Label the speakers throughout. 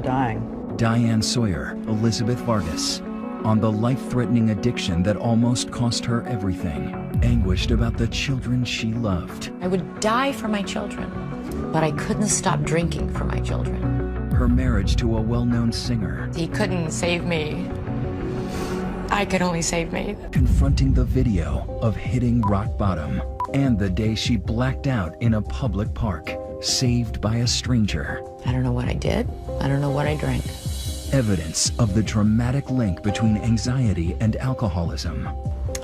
Speaker 1: to dying.
Speaker 2: Diane Sawyer, Elizabeth Vargas, on the life-threatening addiction that almost cost her everything, anguished about the children she loved.
Speaker 3: I would die for my children, but I couldn't stop drinking for my children.
Speaker 2: Her marriage to a well-known singer.
Speaker 3: He couldn't save me. I could only save me.
Speaker 2: Confronting the video of hitting rock bottom, and the day she blacked out in a public park, saved by a stranger.
Speaker 3: I don't know what I did. I don't know what I drank.
Speaker 2: Evidence of the dramatic link between anxiety and alcoholism.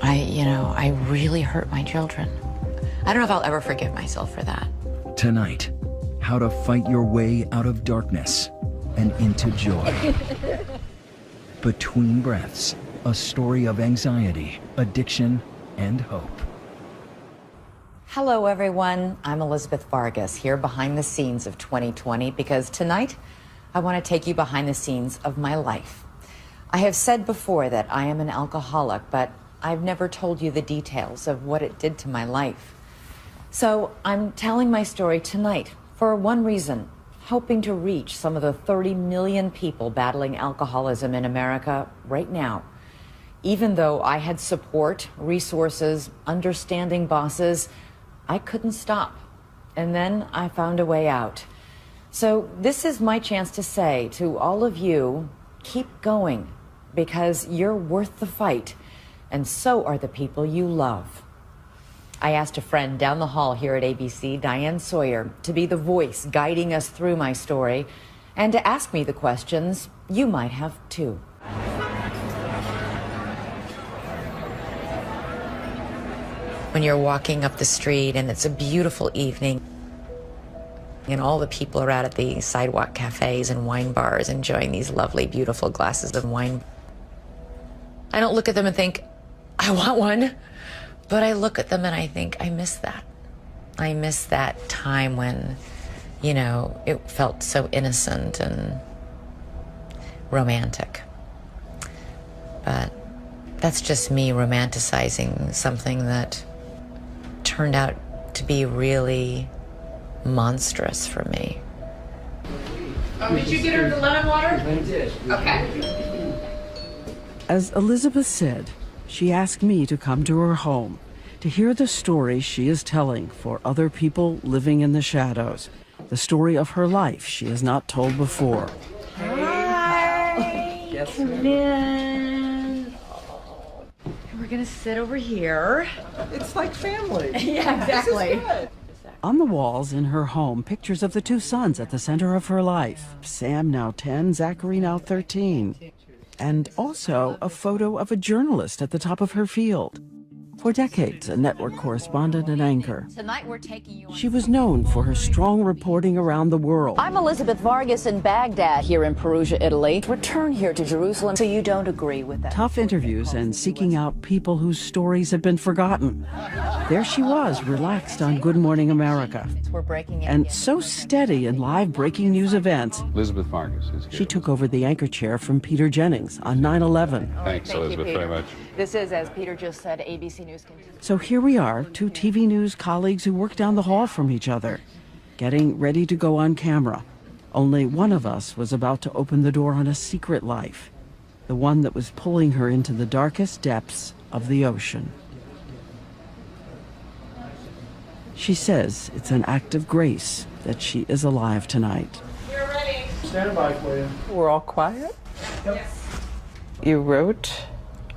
Speaker 3: I really hurt my children. I don't know if I'll ever forgive myself for that.
Speaker 2: Tonight, how to fight your way out of darkness and into joy. Between Breaths, a story of anxiety, addiction, and hope.
Speaker 3: Hello, everyone. I'm Elizabeth Vargas, here behind the scenes of 2020, because tonight I want to take you behind the scenes of my life. I have said before that I am an alcoholic, but I've never told you the details of what it did to my life. So I'm telling my story tonight for one reason, hoping to reach some of the 30 million people battling alcoholism in America right now. Even though I had support, resources, understanding bosses, I couldn't stop. And then I found a way out. So this is my chance to say to all of you, keep going, because you're worth the fight, and so are the people you love. I asked a friend down the hall here at ABC, Diane Sawyer, to be the voice guiding us through my story and to ask me the questions you might have too. When you're walking up the street and it's a beautiful evening and all the people are out at the sidewalk cafes and wine bars enjoying these lovely, beautiful glasses of wine, I don't look at them and think, I want one. But I look at them and I think, I miss that. I miss that time when, it felt so innocent and romantic. But that's just me romanticizing something that turned out to be really monstrous for me.
Speaker 4: Did you get her the lemon water? I did. Okay.
Speaker 1: As Elizabeth said, she asked me to come to her home to hear the story she is telling for other people living in the shadows, the story of her life she has not told before.
Speaker 3: Hi,
Speaker 1: Yes,
Speaker 3: come in. We're gonna sit over here.
Speaker 5: It's like family.
Speaker 3: Yeah, exactly.
Speaker 1: On the walls in her home, pictures of the two sons at the center of her life. Sam, now 10, Zachary, now 13. And also a photo of a journalist at the top of her field. For decades, a network correspondent and anchor.
Speaker 6: Tonight we're taking you on.
Speaker 1: She was known for her strong reporting around the world.
Speaker 6: I'm Elizabeth Vargas in Baghdad, here in Perugia, Italy. Return here to Jerusalem, so you don't agree with that.
Speaker 1: Tough interviews and seeking out people whose stories have been forgotten. There she was, relaxed on Good Morning America.
Speaker 3: We're breaking in
Speaker 1: And
Speaker 3: again.
Speaker 1: so steady in live breaking news events,
Speaker 7: Elizabeth Vargas is here.
Speaker 1: she took over the anchor chair from Peter Jennings on 9/11.
Speaker 7: Thanks, Elizabeth, very much.
Speaker 6: This is, as Peter just said, ABC News continues.
Speaker 1: So here we are, two TV news colleagues who work down the hall from each other, getting ready to go on camera. Only one of us was about to open the door on a secret life, the one that was pulling her into the darkest depths of the ocean. She says it's an act of grace that she is alive tonight.
Speaker 4: We're ready.
Speaker 5: Stand by for you.
Speaker 1: We're all quiet?
Speaker 4: Yes.
Speaker 1: You wrote,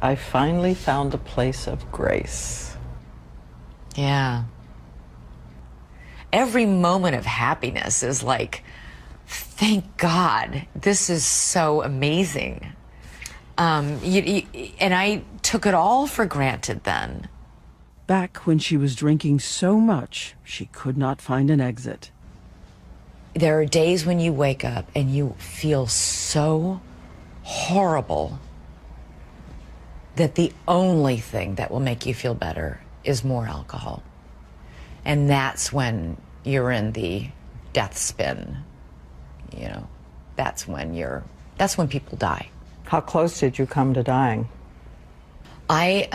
Speaker 1: I finally found a place of grace.
Speaker 3: Yeah. Every moment of happiness is like, thank God, this is so amazing. And I took it all for granted then.
Speaker 1: Back when she was drinking so much, she could not find an exit.
Speaker 3: There are days when you wake up and you feel so horrible that the only thing that will make you feel better is more alcohol. And that's when you're in the death spin. That's when people die.
Speaker 1: How close did you come to dying?
Speaker 3: I,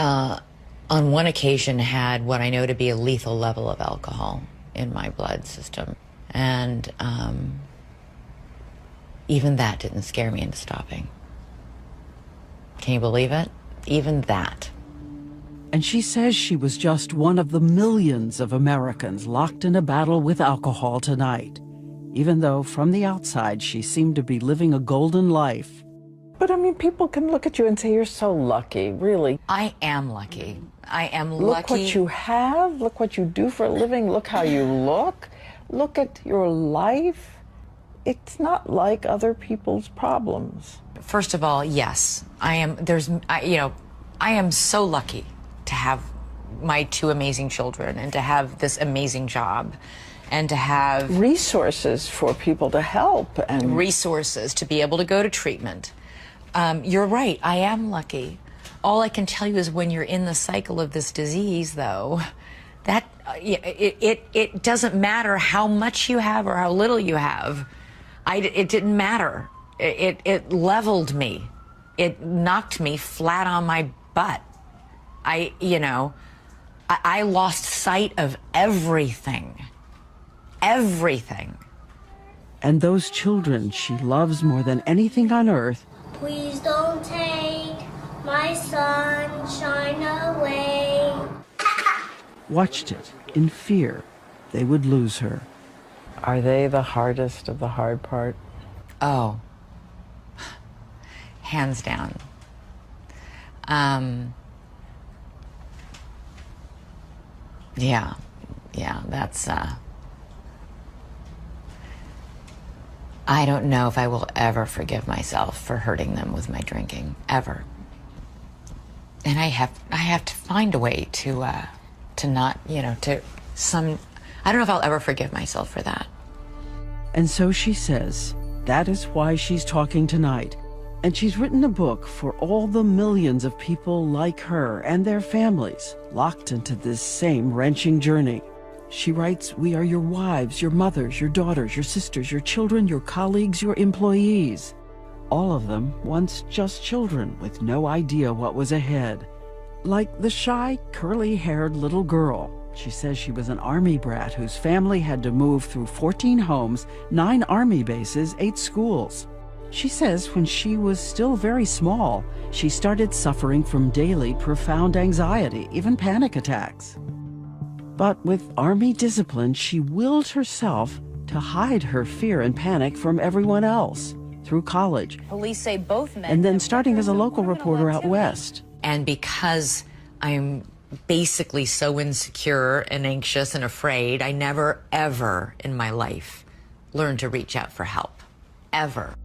Speaker 3: on one occasion, had what I know to be a lethal level of alcohol in my blood system. And Even that didn't scare me into stopping. Can you believe it? Even that.
Speaker 1: And she says she was just one of the millions of Americans locked in a battle with alcohol tonight, even though from the outside she seemed to be living a golden life.
Speaker 5: But I mean, people can look at you and say, you're so lucky, really.
Speaker 3: I am lucky. I am lucky.
Speaker 5: Look what you have, look what you do for a living, look how you look at your life. It's not like other people's problems.
Speaker 3: First of all, yes, I am so lucky to have my two amazing children and to have this amazing job and to have
Speaker 5: Resources for people to help and
Speaker 3: resources to be able to go to treatment. You're right, I am lucky. All I can tell you is when you're in the cycle of this disease, though, that it doesn't matter how much you have or how little you have. It didn't matter. It leveled me. It knocked me flat on my butt. I lost sight of everything. Everything.
Speaker 1: And those children she loves more than anything on earth.
Speaker 8: Please don't take my sunshine away.
Speaker 1: Watched it in fear they would lose her.
Speaker 5: Are they the hardest of the hard part?
Speaker 3: Oh, hands down. Yeah, that's, I don't know if I will ever forgive myself for hurting them with my drinking, ever. And I have to find a way to not, I don't know if I'll ever forgive myself for that.
Speaker 1: And so she says that is why she's talking tonight. And she's written a book for all the millions of people like her and their families locked into this same wrenching journey. She writes, we are your wives, your mothers, your daughters, your sisters, your children, your colleagues, your employees. All of them once just children with no idea what was ahead. Like the shy, curly-haired little girl. She says she was an Army brat whose family had to move through 14 homes, 9 Army bases, 8 schools. She says when she was still very small, she started suffering from daily profound anxiety, even panic attacks. But with Army discipline, she willed herself to hide her fear and panic from everyone else through college.
Speaker 6: Police say both men.
Speaker 1: And then starting as a local reporter out west.
Speaker 3: And because I'm basically so insecure and anxious and afraid, I never, ever in my life learned to reach out for help. Ever.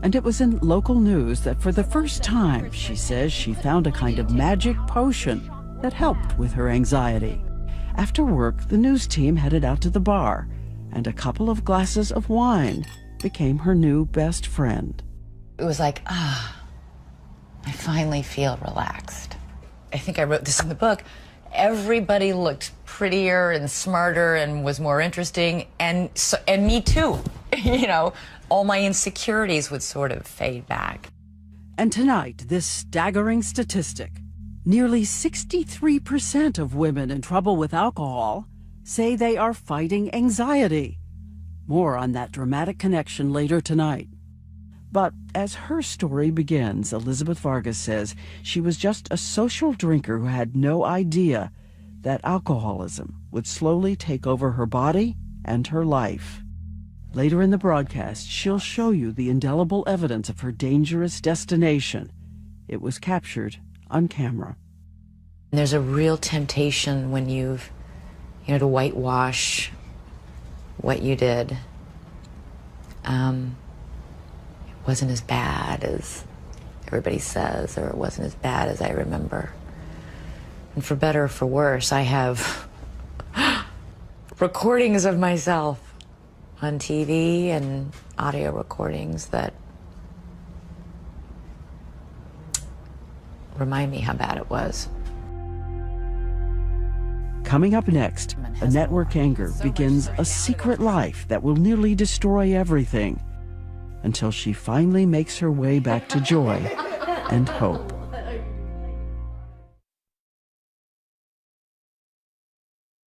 Speaker 1: And it was in local news that for the first time, she says, she found a kind of magic potion that helped with her anxiety. After work, the news team headed out to the bar, and a couple of glasses of wine became her new best friend.
Speaker 3: It was like, I finally feel relaxed. I think I wrote this in the book. Everybody looked prettier and smarter and was more interesting, and me too. All my insecurities would sort of fade back.
Speaker 1: And tonight, this staggering statistic. Nearly 63% of women in trouble with alcohol say they are fighting anxiety. More on that dramatic connection later tonight. But as her story begins, Elizabeth Vargas says she was just a social drinker who had no idea that alcoholism would slowly take over her body and her life. Later in the broadcast, she'll show you the indelible evidence of her dangerous destination. It was captured on camera.
Speaker 3: There's a real temptation when you've, to whitewash what you did. It wasn't as bad as everybody says, or it wasn't as bad as I remember. And for better or for worse, I have recordings of myself on TV and audio recordings that remind me how bad it was.
Speaker 1: Coming up next, a network anger begins a secret life that will nearly destroy everything until she finally makes her way back to joy and hope.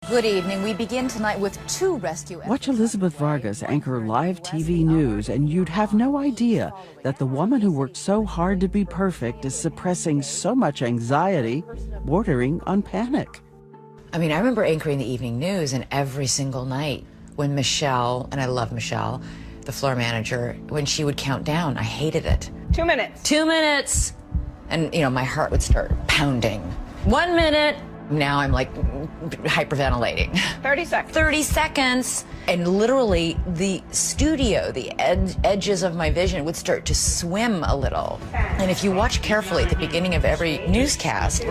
Speaker 6: Good evening. We begin tonight with 2 rescue efforts.
Speaker 1: Watch Elizabeth Vargas anchor live TV news, and you'd have no idea that the woman who worked so hard to be perfect is suppressing so much anxiety, bordering on panic.
Speaker 3: I mean, I remember anchoring the evening news, and every single night when Michelle, and I love Michelle, the floor manager, when she would count down, I hated it.
Speaker 4: 2 minutes.
Speaker 3: 2 minutes! And, you know, my heart would start pounding. 1 minute! Now I'm like hyperventilating.
Speaker 4: 30 seconds.
Speaker 3: 30 seconds. And literally the studio, the edges of my vision would start to swim a little. And if you watch carefully at the beginning of every newscast,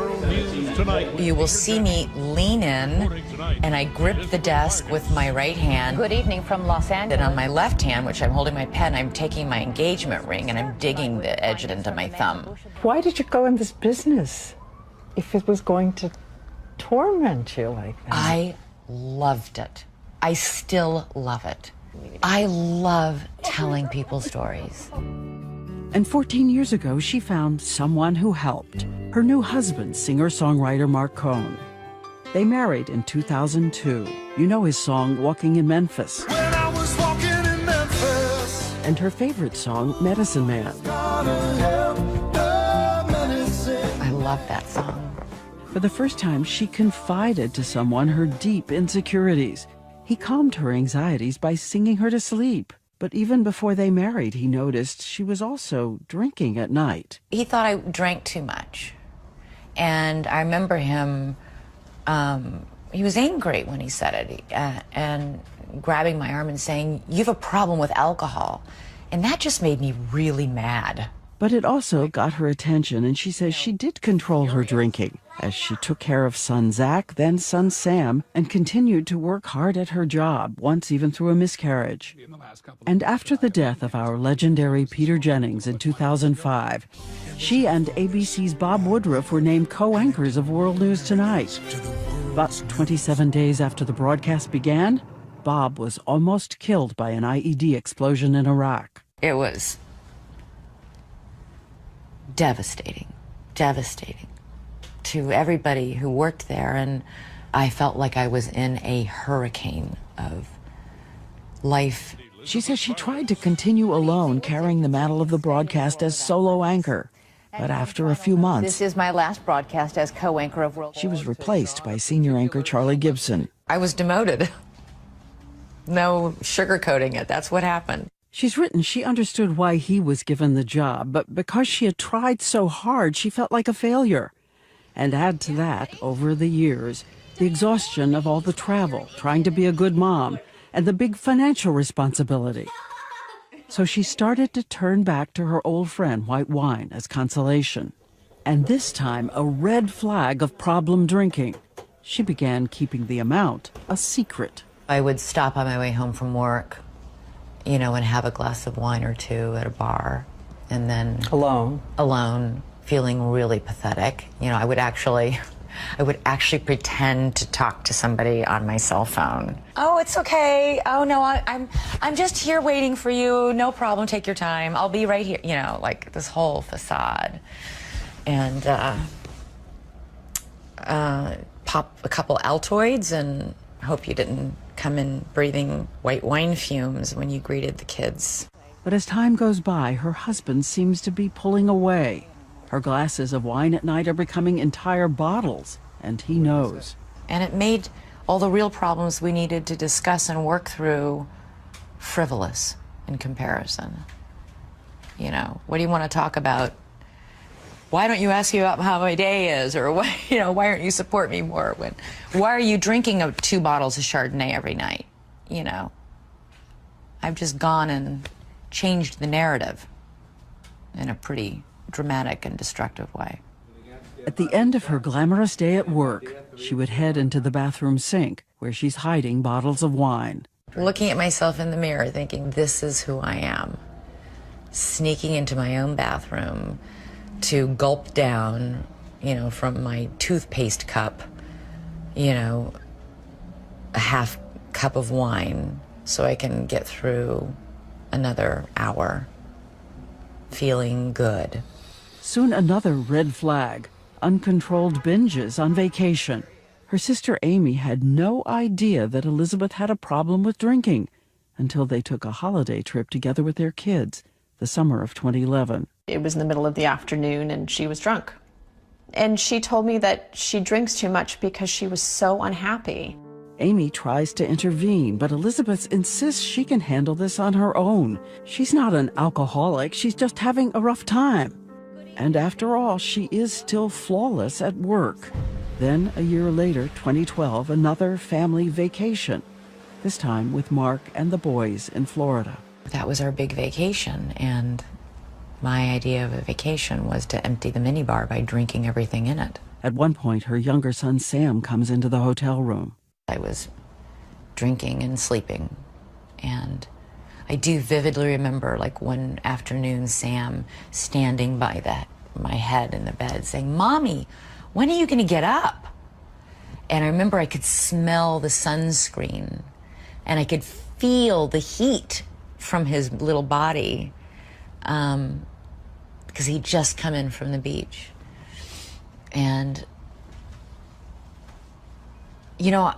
Speaker 3: you will see me lean in and I grip the desk with my right hand.
Speaker 6: Good evening from Los Angeles.
Speaker 3: And on my left hand, which I'm holding my pen, I'm taking my engagement ring and I'm digging the edge into my thumb.
Speaker 5: Why did you go in this business if it was going to torment you like that?
Speaker 3: I loved it. I still love it. I love telling people stories.
Speaker 1: And 14 years ago, she found someone who helped. Her new husband, singer-songwriter Mark Cohn. They married in 2002. You know his song, Walking in Memphis.
Speaker 9: When I was walking in Memphis.
Speaker 1: And her favorite song, Medicine Man.
Speaker 3: I love that song.
Speaker 1: For the first time, she confided to someone her deep insecurities. He calmed her anxieties by singing her to sleep. But even before they married, he noticed she was also drinking at night.
Speaker 3: He thought I drank too much. And I remember him, he was angry when he said it, and grabbing my arm and saying, "You have a problem with alcohol." And that just made me really mad.
Speaker 1: But it also got her attention, and she says she did control her drinking as she took care of son Zach, then son Sam, and continued to work hard at her job, once even through a miscarriage. And after the death of our legendary Peter Jennings in 2005, she and ABC's Bob Woodruff were named co-anchors of World News Tonight. But 27 days after the broadcast began, Bob was almost killed by an IED explosion in Iraq.
Speaker 3: It was devastating, devastating to everybody who worked there, and I felt like I was in a hurricane of life.
Speaker 1: She says she tried to continue alone, carrying the mantle of the broadcast as solo anchor. But after a few months,
Speaker 6: This is my last broadcast as co-anchor of World.
Speaker 1: she was replaced by senior anchor Charlie Gibson.
Speaker 3: I was demoted. No sugarcoating it. That's what happened.
Speaker 1: She's written she understood why he was given the job, but because she had tried so hard, she felt like a failure. And add to that, over the years, the exhaustion of all the travel, trying to be a good mom, and the big financial responsibility. So she started to turn back to her old friend, white wine, as consolation. And this time, a red flag of problem drinking. She began keeping the amount a secret.
Speaker 3: I would stop on my way home from work, you know, and have a glass of wine or two at a bar, and then alone, feeling really pathetic. You know, I would actually pretend to talk to somebody on my cell phone. Oh, it's okay. Oh no, I'm just here waiting for you. No problem. Take your time. I'll be right here. You know, like this whole facade, and pop a couple Altoids and hope you didn't come in breathing white wine fumes when you greeted the kids.
Speaker 1: But as time goes by, her husband seems to be pulling away. Her glasses of wine at night are becoming entire bottles, and he knows.
Speaker 3: And it made all the real problems we needed to discuss and work through frivolous in comparison. You know, what do you want to talk about? Why don't you ask me about how my day is? Or why, you know, why aren't you support me more? Why are you drinking 2 bottles of Chardonnay every night? You know, I've just gone and changed the narrative in a pretty dramatic and destructive way.
Speaker 1: At the end of her glamorous day at work, she would head into the bathroom sink, where she's hiding bottles of wine.
Speaker 3: Looking at myself in the mirror, thinking, this is who I am. Sneaking into my own bathroom to gulp down, you know, from my toothpaste cup, you know, a half cup of wine so I can get through another hour feeling good.
Speaker 1: Soon another red flag, uncontrolled binges on vacation. Her sister Amy had no idea that Elizabeth had a problem with drinking until they took a holiday trip together with their kids, the summer of 2011.
Speaker 10: It was in the middle of the afternoon and she was drunk. And she told me that she drinks too much because she was so unhappy.
Speaker 1: Amy tries to intervene, but Elizabeth insists she can handle this on her own. She's not an alcoholic, she's just having a rough time. And after all, she is still flawless at work. Then, a year later, 2012, another family vacation, this time with Mark and the boys in Florida.
Speaker 3: That was our big vacation, and my idea of a vacation was to empty the minibar by drinking everything in it.
Speaker 1: At one point, her younger son Sam comes into the hotel room.
Speaker 3: I was drinking and sleeping, and I do vividly remember, like, one afternoon, Sam standing by my head in the bed saying, "Mommy, when are you going to get up?" And I remember I could smell the sunscreen, and I could feel the heat from his little body, because he'd just come in from the beach. And, you know,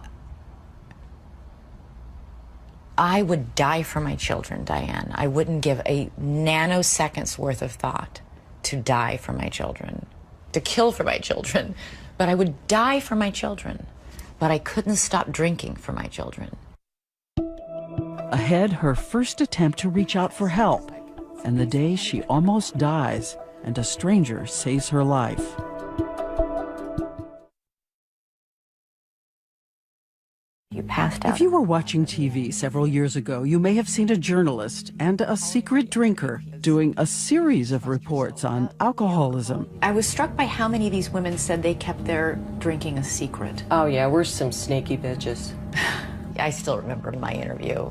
Speaker 3: I would die for my children, Diane. I wouldn't give a nanosecond's worth of thought to die for my children, to kill for my children. But I would die for my children. But I couldn't stop drinking for my children.
Speaker 1: Ahead, her first attempt to reach out for help, and the day she almost dies and a stranger saves her life.
Speaker 3: You passed out.
Speaker 1: If you were watching TV several years ago, you may have seen a journalist and a secret drinker doing a series of reports on alcoholism.
Speaker 6: I was struck by how many of these women said they kept their drinking a secret.
Speaker 11: Oh yeah, we're some sneaky bitches.
Speaker 3: I still remember my interview.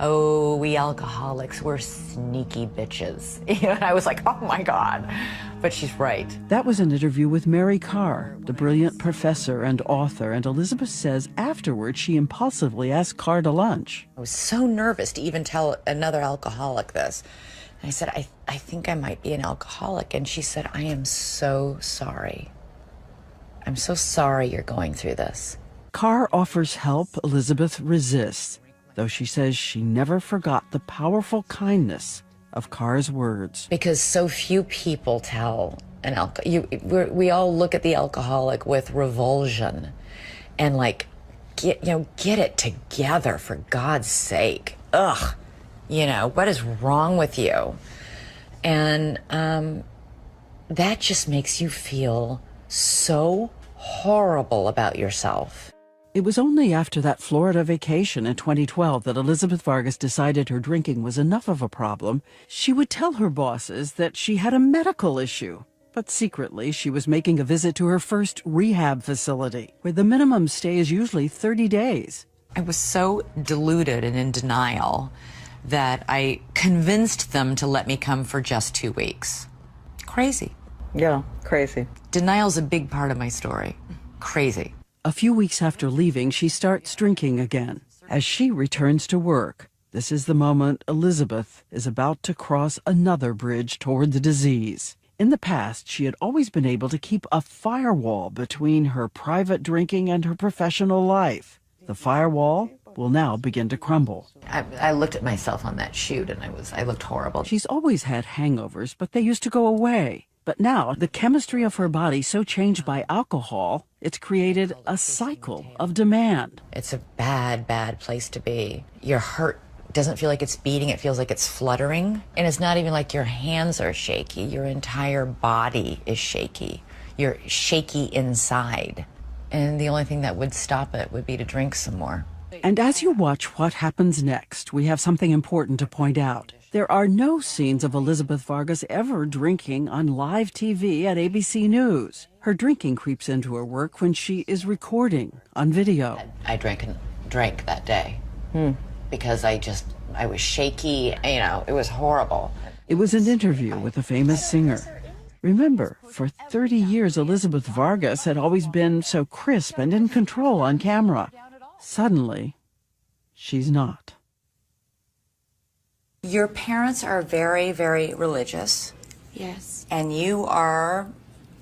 Speaker 3: "Oh, we alcoholics, we're sneaky bitches." You know, and I was like, oh my God. But she's right.
Speaker 1: That was an interview with Mary Carr, the brilliant professor and author, and Elizabeth says afterward she impulsively asked Carr to lunch.
Speaker 3: I was so nervous to even tell another alcoholic this. And I said, I think I might be an alcoholic. And she said, "I am so sorry. I'm so sorry you're going through this."
Speaker 1: Carr offers help. Elizabeth resists, though she says she never forgot the powerful kindness of Carr's words.
Speaker 3: Because so few people tell an we all look at the alcoholic with revulsion and like, get it together, for God's sake. Ugh, what is wrong with you? And that just makes you feel so horrible about yourself.
Speaker 1: It was only after that Florida vacation in 2012 that Elizabeth Vargas decided her drinking was enough of a problem. She would tell her bosses that she had a medical issue, but secretly she was making a visit to her first rehab facility, where the minimum stay is usually 30 days.
Speaker 3: I was so deluded and in denial that I convinced them to let me come for just 2 weeks. Crazy.
Speaker 5: Yeah, crazy.
Speaker 3: Denial's a big part of my story. Crazy.
Speaker 1: A few weeks after leaving, she starts drinking again. As she returns to work, this is the moment Elizabeth is about to cross another bridge toward the disease. In the past, she had always been able to keep a firewall between her private drinking and her professional life. The firewall will now begin to crumble.
Speaker 3: I looked at myself on that shoot and I looked horrible.
Speaker 1: She's always had hangovers, but they used to go away. But now, the chemistry of her body so changed by alcohol, it's created a cycle of demand.
Speaker 3: It's a bad, bad place to be. Your heart doesn't feel like it's beating, it feels like it's fluttering. And it's not even like your hands are shaky, your entire body is shaky. You're shaky inside. And the only thing that would stop it would be to drink some more.
Speaker 1: And as you watch what happens next, we have something important to point out. There are no scenes of Elizabeth Vargas ever drinking on live TV at ABC News. Her drinking creeps into her work when she is recording on video.
Speaker 3: I drank that day because I was shaky, it was horrible.
Speaker 1: It was an interview with a famous singer. Remember, for 30 years, Elizabeth Vargas had always been so crisp and in control on camera. Suddenly, she's not.
Speaker 3: Your parents are very, very religious.
Speaker 4: Yes.
Speaker 3: And you are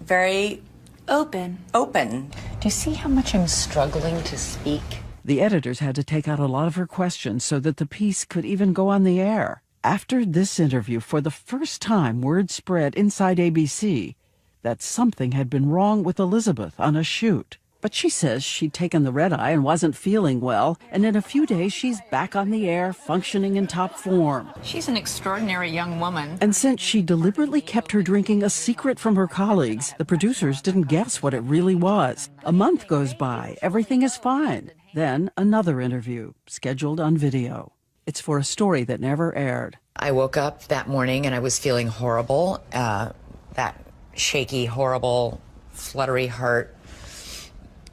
Speaker 3: very
Speaker 4: Open.
Speaker 3: Open. Do you see how much I'm struggling to speak?
Speaker 1: The editors had to take out a lot of her questions so that the piece could even go on the air. After this interview, for the first time, word spread inside ABC that something had been wrong with Elizabeth on a shoot. But she says she'd taken the red eye and wasn't feeling well, and in a few days she's back on the air, functioning in top form.
Speaker 4: She's an extraordinary young woman.
Speaker 1: And since she deliberately kept her drinking a secret from her colleagues, the producers didn't guess what it really was. A month goes by, everything is fine. Then another interview, scheduled on video. It's for a story that never aired.
Speaker 3: I woke up that morning and I was feeling horrible, that shaky, horrible, fluttery heart,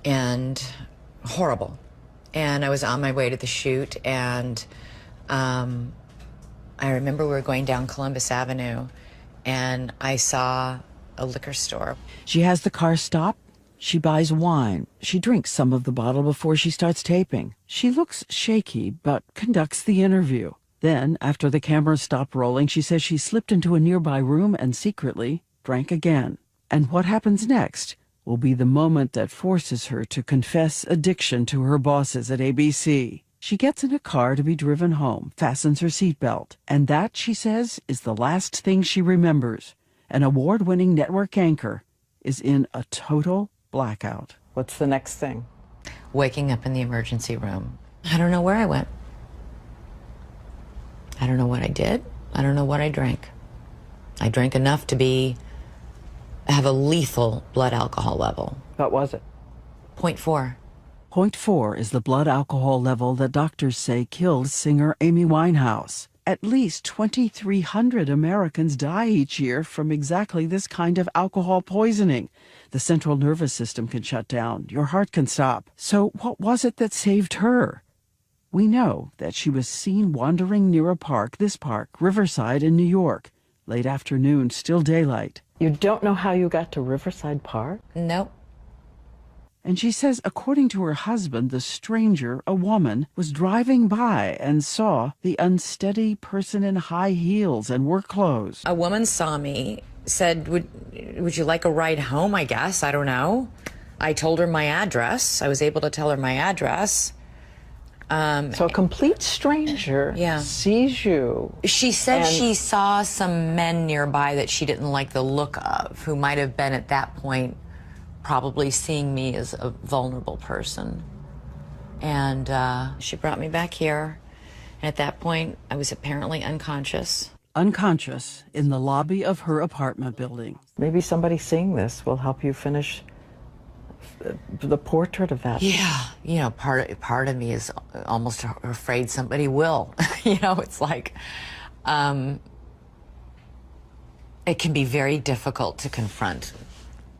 Speaker 3: and horrible. And I was on my way to the shoot, and I remember we were going down Columbus Avenue, and I saw a liquor store.
Speaker 1: She has the car stop. She buys wine. She drinks some of the bottle before she starts taping. She looks shaky, but conducts the interview. Then, after the cameras stopped rolling, she says she slipped into a nearby room and secretly drank again. And what happens next will be the moment that forces her to confess addiction to her bosses at ABC. She gets in a car to be driven home, fastens her seatbelt, and that, she says, is the last thing she remembers. An award-winning network anchor is in a total blackout.
Speaker 5: What's the next thing?
Speaker 3: Waking up in the emergency room. I don't know where I went. I don't know what I did. I don't know what I drank. I drank enough to have a lethal blood alcohol level.
Speaker 5: What was it?
Speaker 3: 0.4.
Speaker 1: 0.4 is the blood alcohol level that doctors say killed singer Amy Winehouse. At least 2,300 Americans die each year from exactly this kind of alcohol poisoning. The central nervous system can shut down. Your heart can stop. So what was it that saved her? We know that she was seen wandering near a park, this park, Riverside in New York. Late afternoon, still daylight.
Speaker 5: You don't know how you got to Riverside Park?
Speaker 3: Nope.
Speaker 1: And she says, according to her husband, the stranger, a woman, was driving by and saw the unsteady person in high heels and work clothes.
Speaker 3: A woman saw me, said, would you like a ride home, I guess? I don't know. I told her my address. I was able to tell her my address.
Speaker 5: So a complete stranger sees you.
Speaker 3: She said she saw some men nearby that she didn't like the look of, who might have been at that point probably seeing me as a vulnerable person. And she brought me back here. And at that point, I was apparently unconscious.
Speaker 1: Unconscious in the lobby of her apartment building.
Speaker 5: Maybe somebody seeing this will help you finish the portrait of that.
Speaker 3: Yeah, you know, part of me is almost afraid somebody will. You know, it's like, it can be very difficult to confront.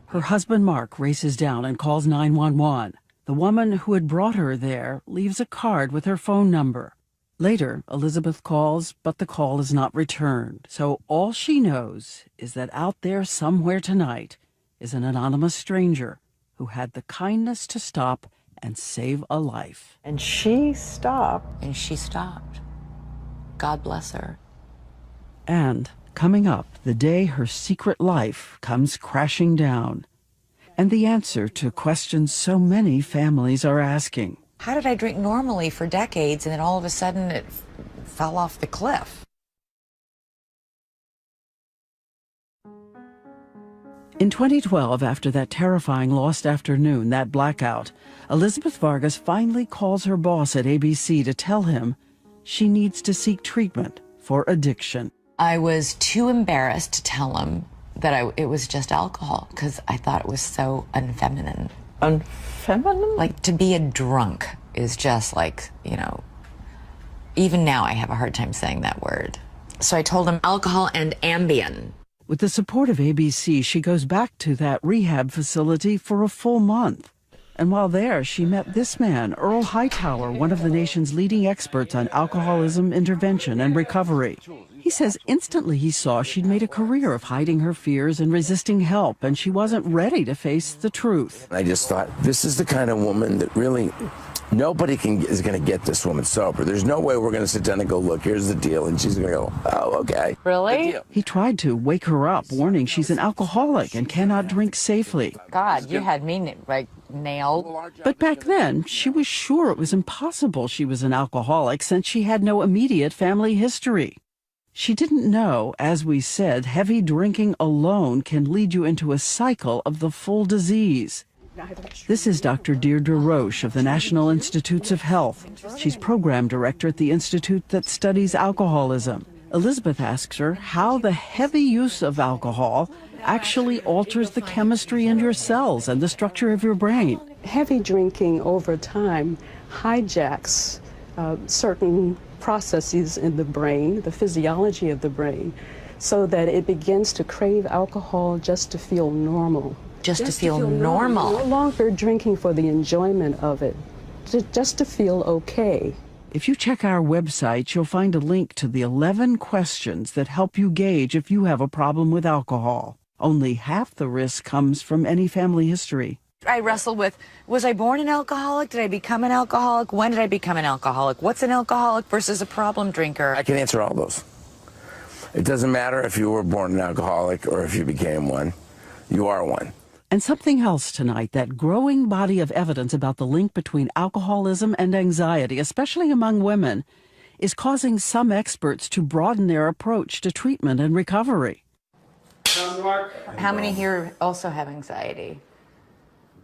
Speaker 1: Her husband, Mark, races down and calls 911. The woman who had brought her there leaves a card with her phone number. Later, Elizabeth calls, but the call is not returned. So all she knows is that out there somewhere tonight is an anonymous stranger who had the kindness to stop and save a life.
Speaker 5: And she stopped.
Speaker 3: And she stopped. God bless her.
Speaker 1: And coming up, the day her secret life comes crashing down. And the answer to questions so many families are asking.
Speaker 3: How did I drink normally for decades and then all of a sudden it fell off the cliff?
Speaker 1: In 2012, after that terrifying lost afternoon, that blackout, Elizabeth Vargas finally calls her boss at ABC to tell him she needs to seek treatment for addiction.
Speaker 3: I was too embarrassed to tell him that it was just alcohol because I thought it was so unfeminine.
Speaker 5: Unfeminine?
Speaker 3: Like, to be a drunk is just like, you know, even now I have a hard time saying that word. So I told him alcohol and Ambien.
Speaker 1: With the support of ABC, she goes back to that rehab facility for a full month. And while there, she met this man, Earl Hightower, one of the nation's leading experts on alcoholism intervention and recovery. He says instantly he saw she'd made a career of hiding her fears and resisting help, and she wasn't ready to face the truth.
Speaker 12: I just thought, this is the kind of woman that really Nobody is going to get this woman sober. There's no way we're going to sit down and go, look, here's the deal. And she's going to go, oh, okay.
Speaker 3: Really?
Speaker 1: He tried to wake her up, warning she's an alcoholic and cannot drink safely.
Speaker 3: God, you had me like nailed.
Speaker 1: But back then, she was sure it was impossible she was an alcoholic since she had no immediate family history. She didn't know, as we said, heavy drinking alone can lead you into a cycle of the full disease. This is Dr. Deirdre Roche of the National Institutes of Health. She's program director at the institute that studies alcoholism. Elizabeth asks her how the heavy use of alcohol actually alters the chemistry in your cells and the structure of your brain.
Speaker 13: Heavy drinking over time hijacks certain processes in the brain, the physiology of the brain, so that it begins to crave alcohol just to feel normal.
Speaker 3: Just to feel normal.
Speaker 13: No longer drinking for the enjoyment of it, just to feel okay.
Speaker 1: If you check our website, you'll find a link to the 11 questions that help you gauge if you have a problem with alcohol. Only half the risk comes from any family history.
Speaker 3: I wrestled with, was I born an alcoholic? Did I become an alcoholic? When did I become an alcoholic? What's an alcoholic versus a problem drinker?
Speaker 12: I can answer all those. It doesn't matter if you were born an alcoholic or if you became one. You are one.
Speaker 1: And something else tonight, that growing body of evidence about the link between alcoholism and anxiety, especially among women, is causing some experts to broaden their approach to treatment and recovery.
Speaker 3: How many here also have anxiety?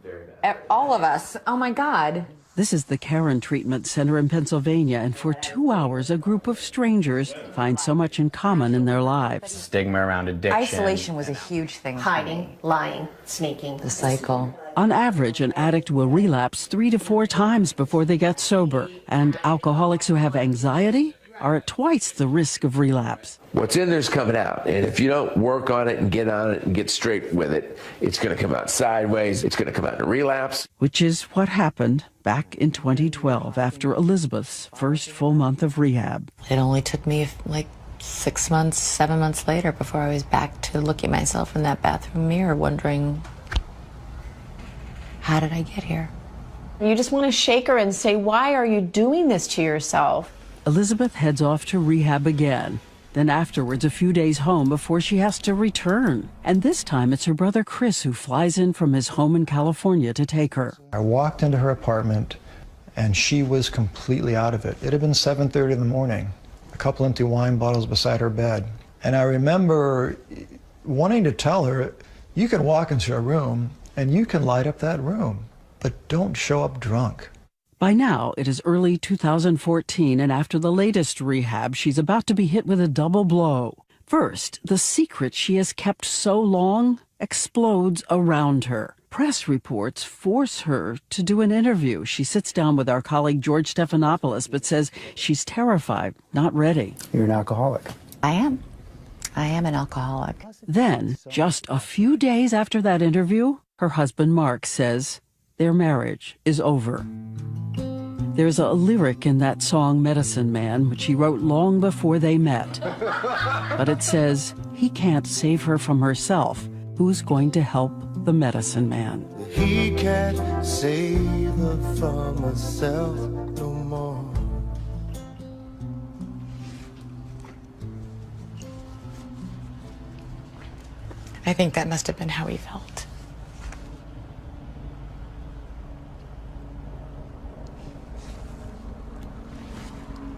Speaker 3: Very bad. All of us. Oh my God.
Speaker 1: This is the Karen Treatment Center in Pennsylvania, and for 2 hours, a group of strangers find so much in common in their lives.
Speaker 14: Stigma around addiction.
Speaker 3: Isolation was a huge thing.
Speaker 15: Hiding, lying, sneaking.
Speaker 3: The cycle.
Speaker 1: On average, an addict will relapse 3 to 4 times before they get sober, and alcoholics who have anxiety are at twice the risk of relapse.
Speaker 16: What's in there's coming out, and if you don't work on it and get on it and get straight with it, it's going to come out sideways, it's going to come out in a relapse.
Speaker 1: Which is what happened back in 2012 after Elizabeth's first full month of rehab.
Speaker 3: It only took me like 6 months, 7 months later before I was back to looking at myself in that bathroom mirror wondering, how did I get here?
Speaker 10: You just want to shake her and say, why are you doing this to yourself?
Speaker 1: Elizabeth heads off to rehab again. Then afterwards, a few days home before she has to return. And this time, it's her brother Chris who flies in from his home in California to take her.
Speaker 17: I walked into her apartment, and she was completely out of it. It had been 7:30 in the morning, a couple empty wine bottles beside her bed. And I remember wanting to tell her, you can walk into a room, and you can light up that room, but don't show up drunk.
Speaker 1: By now, it is early 2014, and after the latest rehab, she's about to be hit with a double blow. First, the secret she has kept so long explodes around her. Press reports force her to do an interview. She sits down with our colleague George Stephanopoulos, but says she's terrified, not ready.
Speaker 18: You're an alcoholic.
Speaker 3: I am. I am an alcoholic.
Speaker 1: Then, just a few days after that interview, her husband Mark says their marriage is over. There's a lyric in that song, Medicine Man, which he wrote long before they met. But it says, he can't save her from herself. Who's going to help the medicine man?
Speaker 9: He can't save her from herself no more.
Speaker 3: I think that must have been how he felt.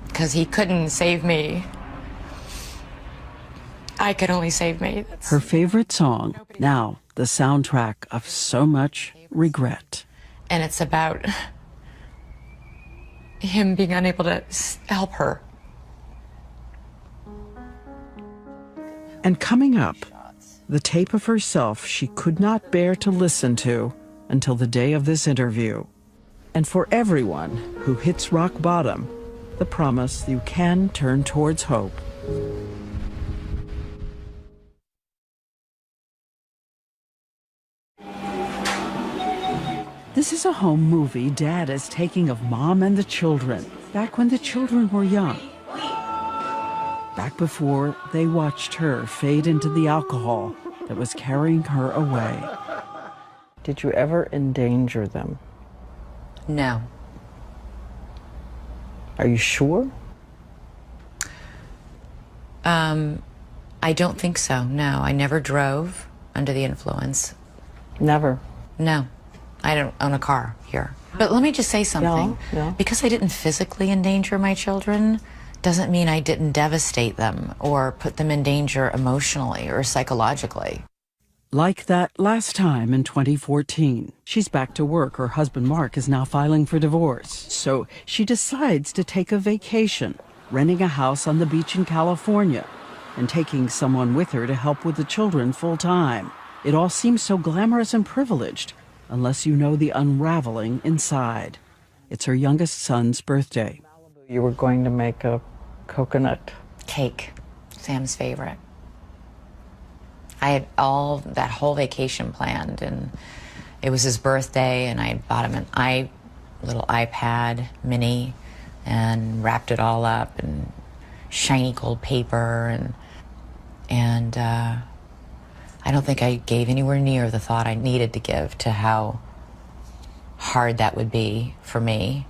Speaker 3: Because he couldn't save me. I could only save me.
Speaker 1: Her favorite song, now the soundtrack of so much regret.
Speaker 3: And it's about him being unable to help her.
Speaker 1: And coming up, the tape of herself she could not bear to listen to until the day of this interview. And for everyone who hits rock bottom, the promise you can turn towards hope. This is a home movie Dad is taking of Mom and the children, back when the children were young. Back before they watched her fade into the alcohol that was carrying her away.
Speaker 5: Did you ever endanger them?
Speaker 3: No.
Speaker 5: Are you sure?
Speaker 3: I don't think so, no. I never drove under the influence.
Speaker 5: Never?
Speaker 3: No. I don't own a car here. But let me just say something.
Speaker 5: No.
Speaker 3: Because I didn't physically endanger my children doesn't mean I didn't devastate them or put them in danger emotionally or psychologically.
Speaker 1: Like that last time in 2014. She's back to work. Her husband, Mark, is now filing for divorce. So she decides to take a vacation, renting a house on the beach in California and taking someone with her to help with the children full time. It all seems so glamorous and privileged, unless you know the unraveling inside. It's her youngest son's birthday.
Speaker 5: You were going to make a coconut
Speaker 3: cake, Sam's favorite. I had that whole vacation planned, and it was his birthday, and I bought him a little iPad mini and wrapped it all up in shiny gold paper, and I don't think I gave anywhere near the thought I needed to give to how hard that would be for me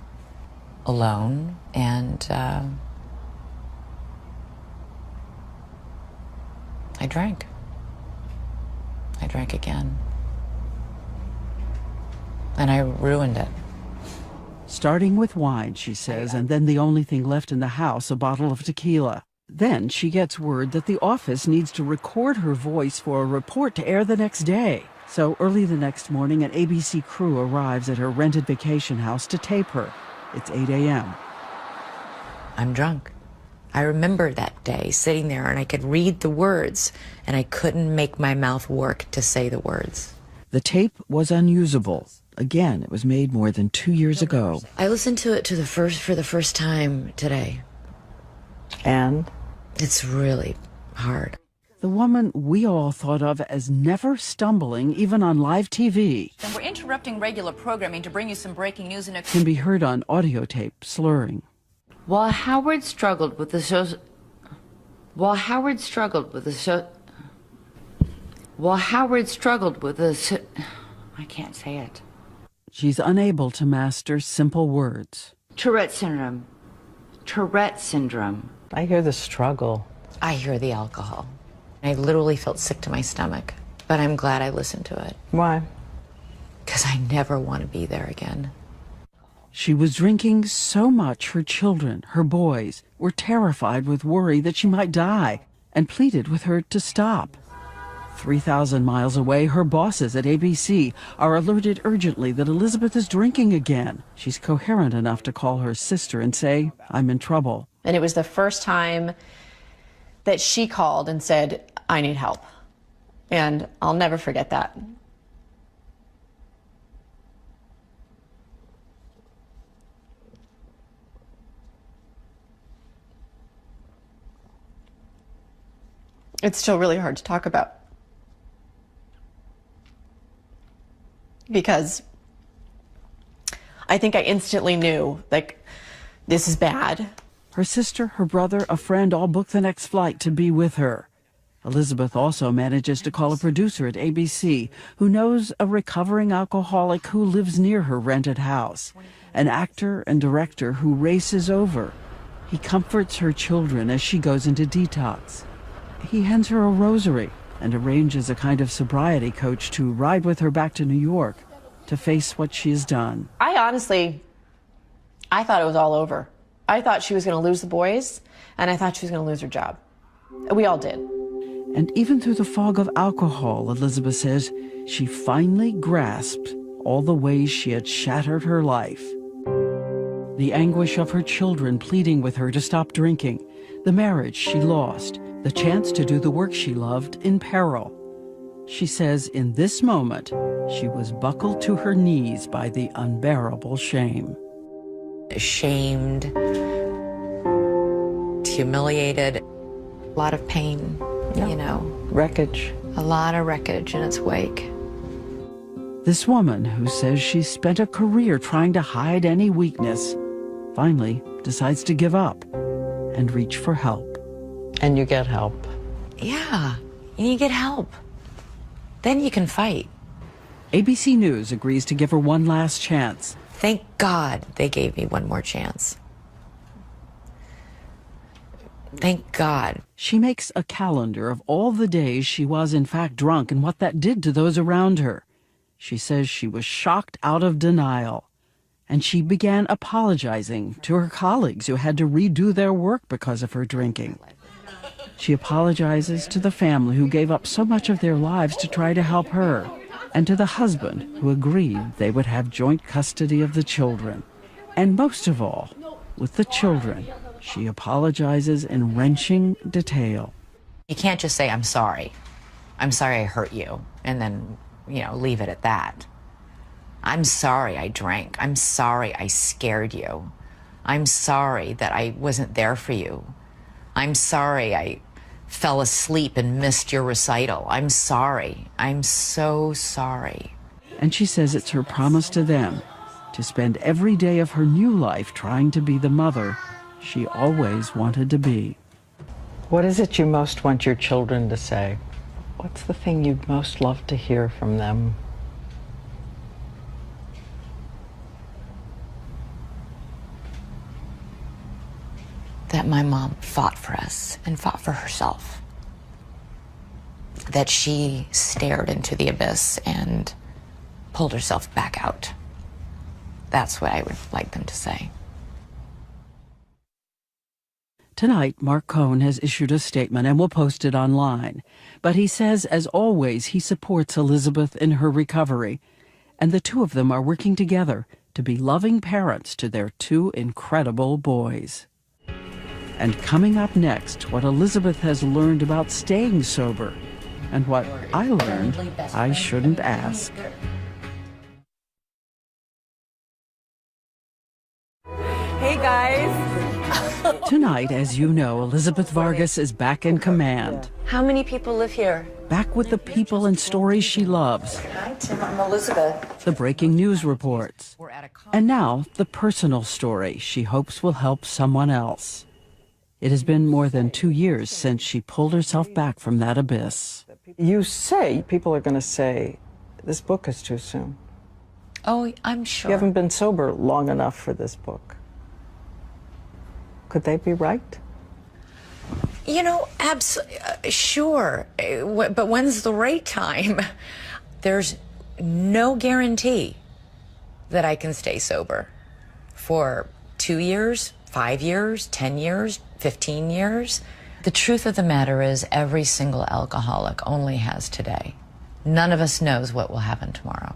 Speaker 3: alone, and I drank. I drank again. And I ruined it.
Speaker 1: Starting with wine, she says, and then the only thing left in the house, a bottle of tequila. Then she gets word that the office needs to record her voice for a report to air the next day. So early the next morning, an ABC crew arrives at her rented vacation house to tape her. It's 8 a.m.
Speaker 3: I'm drunk. I remember that day sitting there, and I could read the words, and I couldn't make my mouth work to say the words.
Speaker 1: The tape was unusable. Again, it was made more than 2 years ago.
Speaker 3: I listened to it for the first time today.
Speaker 5: And?
Speaker 3: It's really hard.
Speaker 1: The woman we all thought of as never stumbling, even on live TV,
Speaker 6: And we're interrupting regular programming to bring you some breaking news in a...
Speaker 1: can be heard on audio tape slurring.
Speaker 14: While Howard struggled with the I can't say it.
Speaker 1: She's unable to master simple words.
Speaker 14: Tourette syndrome. Tourette syndrome.
Speaker 5: I hear the struggle.
Speaker 3: I hear the alcohol. I literally felt sick to my stomach, but I'm glad I listened to it.
Speaker 5: Why?
Speaker 3: Because I never want to be there again.
Speaker 1: She was drinking so much her children, her boys, were terrified with worry that she might die and pleaded with her to stop. 3,000 miles away, her bosses at ABC are alerted urgently that Elizabeth is drinking again. She's coherent enough to call her sister and say, "I'm in trouble."
Speaker 10: And it was the first time that she called and said, "I need help." And I'll never forget that. It's still really hard to talk about. Because I think I instantly knew, like, this is bad.
Speaker 1: Her sister, her brother, a friend all book the next flight to be with her. Elizabeth also manages to call a producer at ABC who knows a recovering alcoholic who lives near her rented house, an actor and director who races over. He comforts her children as she goes into detox. He hands her a rosary and arranges a kind of sobriety coach to ride with her back to New York to face what she has done.
Speaker 10: I thought it was all over. I thought she was going to lose the boys, and I thought she was going to lose her job. We all did.
Speaker 1: And even through the fog of alcohol, Elizabeth says, she finally grasped all the ways she had shattered her life. The anguish of her children pleading with her to stop drinking, the marriage she lost, the chance to do the work she loved in peril. She says in this moment, she was buckled to her knees by the unbearable shame.
Speaker 3: Ashamed, humiliated, a lot of pain, you know.
Speaker 5: Wreckage.
Speaker 3: A lot of wreckage in its wake.
Speaker 1: This woman who says she's spent a career trying to hide any weakness finally decides to give up and reach for help.
Speaker 5: And you get help.
Speaker 3: Yeah, and you get help. Then you can fight.
Speaker 1: ABC News agrees to give her one last chance.
Speaker 3: Thank God they gave me one more chance. Thank God.
Speaker 1: She makes a calendar of all the days she was in fact drunk and what that did to those around her. She says she was shocked out of denial, and she began apologizing to her colleagues who had to redo their work because of her drinking. She apologizes to the family who gave up so much of their lives to try to help her, and to the husband who agreed they would have joint custody of the children. And most of all, with the children, she apologizes in wrenching detail.
Speaker 3: You can't just say, I'm sorry I hurt you, and then, leave it at that. I'm sorry I drank. I'm sorry I scared you. I'm sorry that I wasn't there for you. I'm sorry I fell asleep and missed your recital. I'm sorry. I'm so sorry.
Speaker 1: And she says it's her promise to them to spend every day of her new life trying to be the mother she always wanted to be.
Speaker 5: What is it you most want your children to say? What's the thing you'd most love to hear from them?
Speaker 3: That my mom fought for us and fought for herself. That she stared into the abyss and pulled herself back out. That's what I would like them to say.
Speaker 1: Tonight, Mark Cohn has issued a statement and will post it online. But he says, as always, he supports Elizabeth in her recovery. And the two of them are working together to be loving parents to their two incredible boys. And coming up next, what Elizabeth has learned about staying sober and what I learned I shouldn't ask.
Speaker 18: Hey, guys.
Speaker 1: Tonight, as you know, Elizabeth Vargas is back in command.
Speaker 18: How many people live here?
Speaker 1: Back with the people and stories she loves.
Speaker 18: Hi, Tim. I'm Elizabeth.
Speaker 1: The breaking news reports. And now, the personal story she hopes will help someone else. It has been more than 2 years since she pulled herself back from that abyss.
Speaker 5: You say, people are going to say, this book is too soon.
Speaker 3: Oh, I'm sure.
Speaker 5: You haven't been sober long enough for this book. Could they be right?
Speaker 3: Sure. But when's the right time? There's no guarantee that I can stay sober for 2 years, 5 years, 10 years, 15 years. The truth of the matter is every single alcoholic only has today. None of us knows what will happen tomorrow.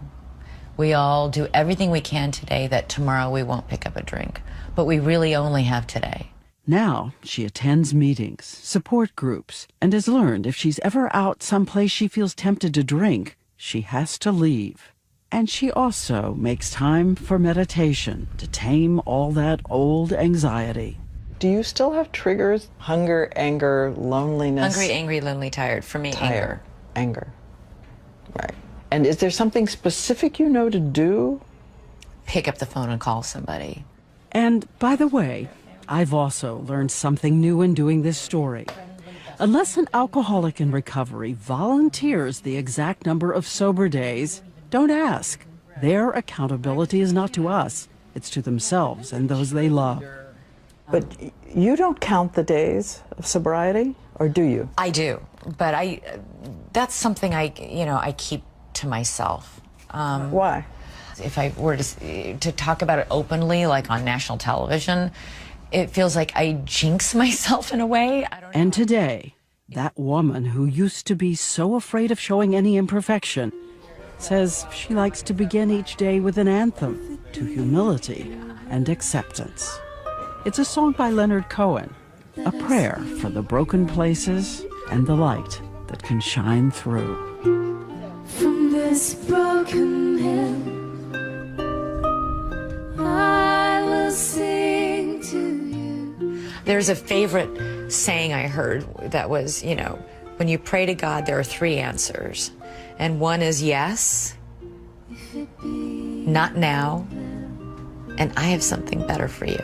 Speaker 3: We all do everything we can today that tomorrow we won't pick up a drink, but we really only have today.
Speaker 1: Now she attends meetings, support groups, and has learned if she's ever out someplace she feels tempted to drink, she has to leave. And she also makes time for meditation to tame all that old anxiety.
Speaker 5: Do you still have triggers? Hunger, anger, loneliness?
Speaker 3: Hungry, angry, lonely, tired. For me,
Speaker 5: tired. Anger. Right. And is there something specific you know to do?
Speaker 3: Pick up the phone and call somebody.
Speaker 1: And by the way, I've also learned something new in doing this story. Unless an alcoholic in recovery volunteers the exact number of sober days, don't ask. Their accountability is not to us. It's to themselves and those they love.
Speaker 5: But you don't count the days of sobriety, or do you?
Speaker 3: I do, but that's something I keep to myself.
Speaker 5: Why?
Speaker 3: If I were to talk about it openly, like on national television, it feels like I jinx myself in a way. I don't know.
Speaker 1: And today, that woman who used to be so afraid of showing any imperfection says she likes to begin each day with an anthem to humility and acceptance. It's a song by Leonard Cohen, a prayer for the broken places and the light that can shine through.
Speaker 19: From this broken hill, I will sing to you.
Speaker 3: There's a favorite saying I heard that was, when you pray to God, there are 3 answers. And one is yes, not now, and I have something better for you.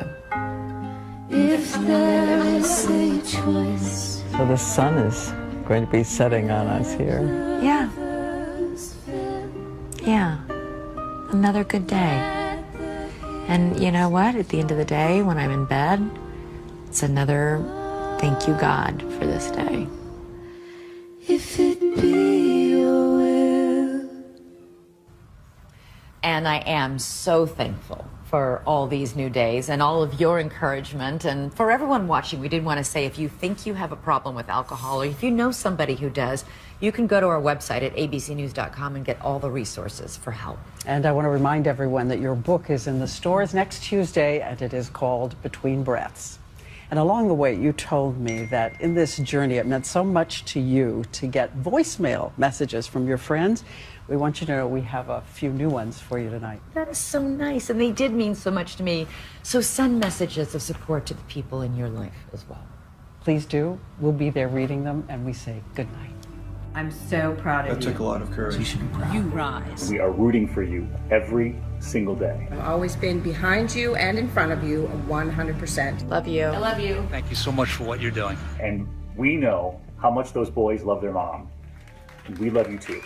Speaker 19: If there is a choice.
Speaker 5: So the sun is going to be setting on us here.
Speaker 3: Yeah. Yeah. Another good day. And you know what? At the end of the day, when I'm in bed, it's another Thank you, God, for this day.
Speaker 19: If it be your will.
Speaker 3: And I am so thankful for all these new days and all of your encouragement. And for everyone watching, we did want to say, if you think you have a problem with alcohol, or if you know somebody who does, you can go to our website at abcnews.com and get all the resources for help.
Speaker 1: And I want to remind everyone that your book is in the stores next Tuesday, and it is called Between Breaths. And along the way, you told me that in this journey, it meant so much to you to get voicemail messages from your friends. We want you to know we have a few new ones for you tonight.
Speaker 3: That is so nice, and they did mean so much to me. So send messages of support to the people in your life as well.
Speaker 1: Please do. We'll be there reading them, and we say good night.
Speaker 20: I'm so proud of you.
Speaker 17: That took a lot of courage.
Speaker 20: You should be proud. You rise.
Speaker 21: We are rooting for you every single day.
Speaker 20: I've always been behind you and in front of you 100%.
Speaker 3: Love you.
Speaker 20: I love you.
Speaker 22: Thank you so much for what you're doing.
Speaker 21: And we know how much those boys love their mom. And we love you too.